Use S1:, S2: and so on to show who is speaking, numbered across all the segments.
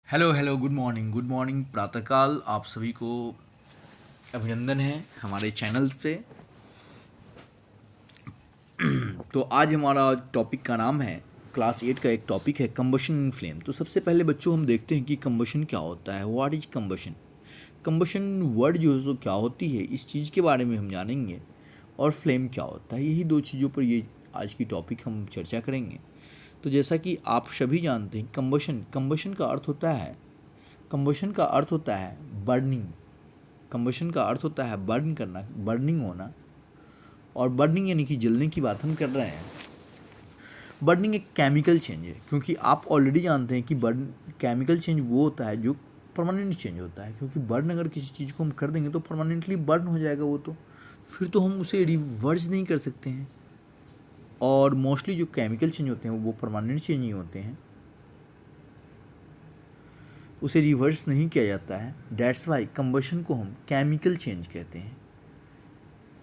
S1: Hello hello good morning प्रातःकाल आप सभी को अभिनंदन है हमारे चैनल पे। तो आज हमारा टॉपिक का नाम है, क्लास 8 का एक टॉपिक है कंबशन इन फ्लेम। तो सबसे पहले बच्चों हम देखते हैं कि कंबशन क्या होता है। What is combustion. Combustion word जो है सो क्या होती है, इस चीज़ के बारे में हम जानेंगे। और फ्लेम क्या होता है, यही दो चीज़ों पर ये आज की टॉपिक हम चर्चा करेंगे। तो जैसा कि आप सभी जानते हैं, कंबशन कंबशन का अर्थ होता है, कंबशन का अर्थ होता है बर्निंग। कंबशन का अर्थ होता है बर्न करना, बर्निंग होना। और बर्निंग यानी कि जलने की बात हम कर रहे हैं। बर्निंग एक केमिकल चेंज है, क्योंकि आप ऑलरेडी जानते हैं कि बर्न केमिकल चेंज वो होता है जो परमानेंट चेंज होता है। क्योंकि बर्न अगर किसी चीज़ को हम कर देंगे तो परमानेंटली बर्न हो जाएगा वो, तो फिर तो हम उसे रिवर्स नहीं कर सकते हैं। और मोस्टली जो केमिकल चेंज होते हैं वो परमानेंट चेंज ही होते हैं, उसे रिवर्स नहीं किया जाता है। डेट्स वाई कंबशन को हम केमिकल चेंज कहते हैं।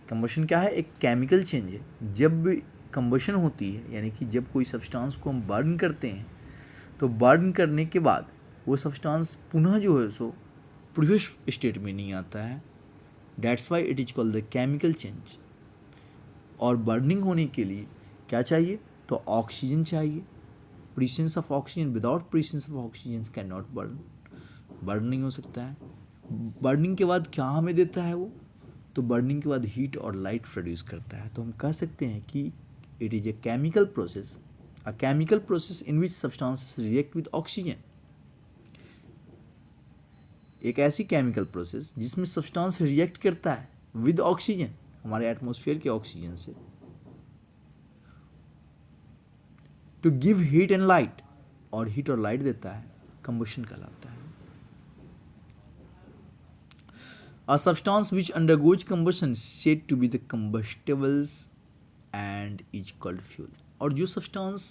S1: कंबशन क्या है, एक केमिकल चेंज है। जब कंबशन होती है यानी कि जब कोई सब्सटेंस को हम बर्न करते हैं, तो बर्न करने के बाद वो सब्सटेंस पुनः जो है सो प्रीवियस स्टेट में नहीं आता है। That's why it is called the chemical change. और बर्निंग होने के लिए क्या चाहिए, तो ऑक्सीजन चाहिए। Presence of oxygen, without presence of oxygen can not burn, burn नहीं हो सकता है। बर्निंग के बाद क्या हमें देता है वो, तो बर्निंग के बाद हीट और लाइट प्रोड्यूस करता है। तो हम कह सकते हैं कि it is a chemical process, a chemical process in which substances react with oxygen. एक ऐसी केमिकल प्रोसेस जिसमें सब्सटेंस रिएक्ट करता है विद ऑक्सीजन, हमारे एटमॉस्फेयर के ऑक्सीजन से, to give heat and light, और हीट और लाइट देता है, कंबशन कहलाता है। A substance which undergoes combustion is said to be the combustibles and is called fuel। और जो सब्सटेंस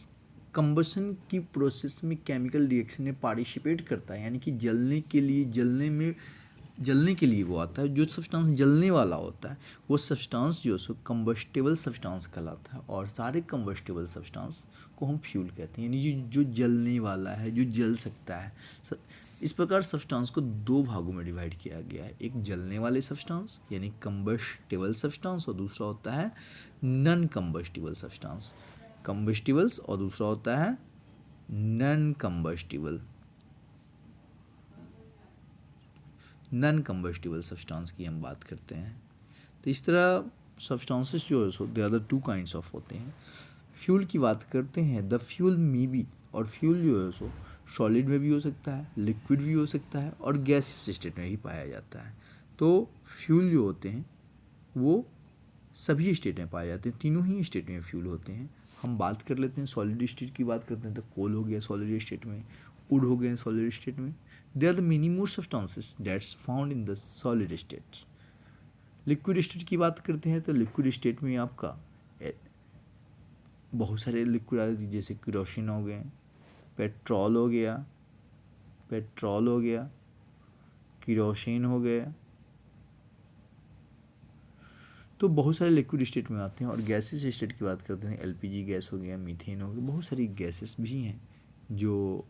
S1: कंबशन की प्रोसेस में केमिकल रिएक्शन में पार्टिसिपेट करता है, यानी कि जलने के लिए, जलने के लिए वो आता है, जो सब्सटेंस जलने वाला होता है, वो सब्सटेंस जो सो कंबस्टेबल सब्सटेंस कहलाता है। और सारे कंबस्टेबल सब्सटेंस को हम फ्यूल कहते हैं, यानी जो जलने वाला है, जो जल सकता है। इस प्रकार सब्सटेंस को दो भागों में डिवाइड किया गया है, एक जलने वाले सब्सटेंस यानी कंबस्टेबल सब्सटेंस, और दूसरा होता है नॉन कंबस्टिबल सब्सटेंस, कंबस्टिबल्स, और दूसरा होता है non combustible, non combustible substance की हम बात करते हैं। तो इस तरह सब्सटेंसेस जो है so they are the two kinds of होते हैं। फ्यूल की बात करते हैं, द फ्यूल मे बी, और फ्यूल जो है सो सॉलिड में भी हो सकता है, लिक्विड भी हो सकता है, और गैसियस स्टेट में भी पाया जाता है। तो फ्यूल जो होते हैं वो सभी स्टेट में पाए जाते हैं, तीनों ही स्टेट में फ्यूल होते हैं। हम बात कर लेते हैं सॉलिड स्टेट की बात करते हैं, तो कोल हो गया सॉलिड स्टेट में, वुड हो गया सॉलिड स्टेट में। They are the many more substances that's found in the solid state. Liquid state की बात करते हैं, तो लिक्विड स्टेट में आपका बहुत सारे लिक्विड आते हैं, जैसे केरोसिन हो गए, पेट्रोल हो गया, केरोसिन हो गया, तो बहुत सारे लिक्विड स्टेट में आते हैं। और गैसेस स्टेट की बात करते हैं, एलपीजी गैस हो गया, मीथेन हो गया, बहुत सारी गैसेस भी हैं जो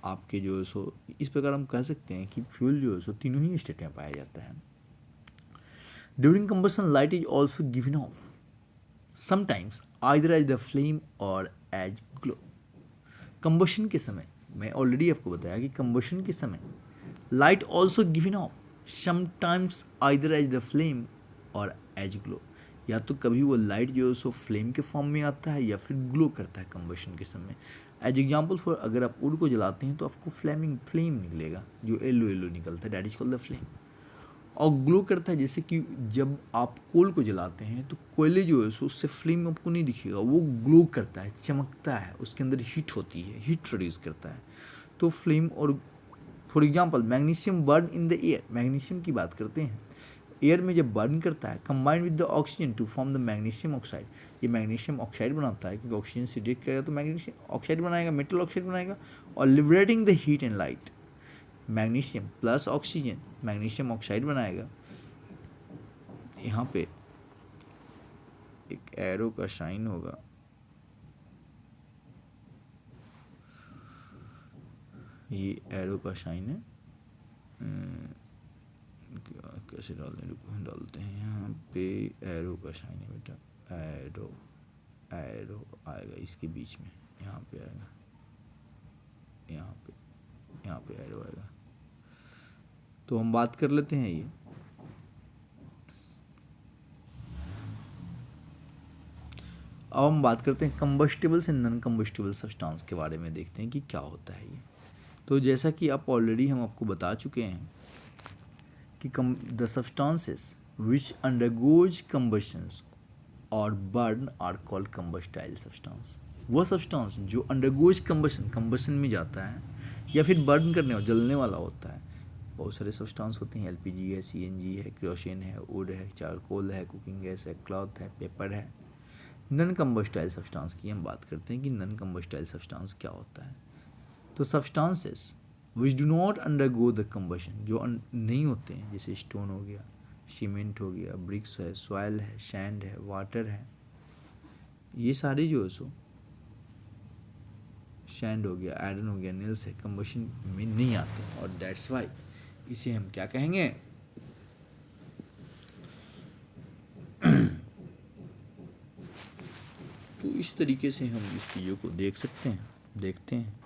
S1: आपके जो है सो, इस प्रकार हम कह सकते हैं कि फ्यूल जो है सो तीनों ही स्टेट में पाया जाता है। During combustion light is also given off sometimes either as the flame और एज ग्लो। कंबशन के समय, मैं ऑलरेडी आपको बताया कि कंबशन के समय light also given off sometimes either as the flame और एज ग्लो, या तो कभी वो लाइट जो है सो फ्लेम के फॉर्म में आता है या फिर ग्लो करता है कंबशन के समय। एज एग्जाम्पल फॉर, अगर आप वुड को जलाते हैं तो आपको फ्लेम निकलेगा, जो येलो येलो निकलता है, that is called the flame. और ग्लो करता है, जैसे कि जब आप कोल को जलाते हैं तो कोयले जो है सो उससे फ्लेम आपको नहीं दिखेगा, वो ग्लो करता है, चमकता है, उसके अंदर हीट होती है, हीट प्रोड्यूस करता है। तो फ्लेम, और for example magnesium burn in the air, magnesium की बात करते हैं, एयर में जब बर्न करता है combined with the oxygen to form the magnesium oxide, ये मैग्नीशियम ऑक्साइड बनाता है, क्योंकि ऑक्सीजन से रिएक्ट करेगा तो मैग्नीशियम ऑक्साइड बनाएगा, मेटल ऑक्साइड बनाएगा, और liberating the heat and light. Magnesium plus oxygen magnesium oxide बनाएगा। यहाँ पे एक एरो का साइन होगा, ये एरो का साइन है। कैसे डालते हैं यहाँ पे, एरो का साइन है बेटा, एरो एरो आएगा इसके बीच में, यहाँ पे आएगा, यहाँ पे एरो आएगा। तो हम बात कर लेते हैं ये। अब हम बात करते हैं कंबस्टिबल से नॉन कंबस्टिबल सब्सटेंस के बारे में, देखते हैं कि क्या होता है ये। तो जैसा कि आप ऑलरेडी हम आपको बता चुके हैं कि the substances which undergoes combustions और burn are called combustible substance. वह सब्सटेंस जो अंडरगोज कंबशन में जाता है या फिर बर्न करने वाला, जलने वाला होता है। बहुत सारे सब्सटेंस होते हैं, एलपीजी है, सीएनजी है, केरोसिन है, वुड है, चारकोल है, कुकिंग गैस है, क्लॉथ है, पेपर है। नॉन कंबस्टाइल सब्सटेंस की हम बात करते हैं कि नॉन कंबस्टाइल सब्सटेंस क्या होता है। तो substances which do not undergo the combustion, जो नहीं होते हैं, जैसे स्टोन हो गया, सीमेंट हो गया, ब्रिक्स है, सॉइल है, सैंड है, वाटर है, ये सारे जो है सो सैंड हो गया, आयरन हो गया, नेल्स है, कंबशन में नहीं आते। और दैट्स वाई इसे हम क्या कहेंगे, तो इस तरीके से हम इस चीज़ों को देख सकते हैं, देखते हैं।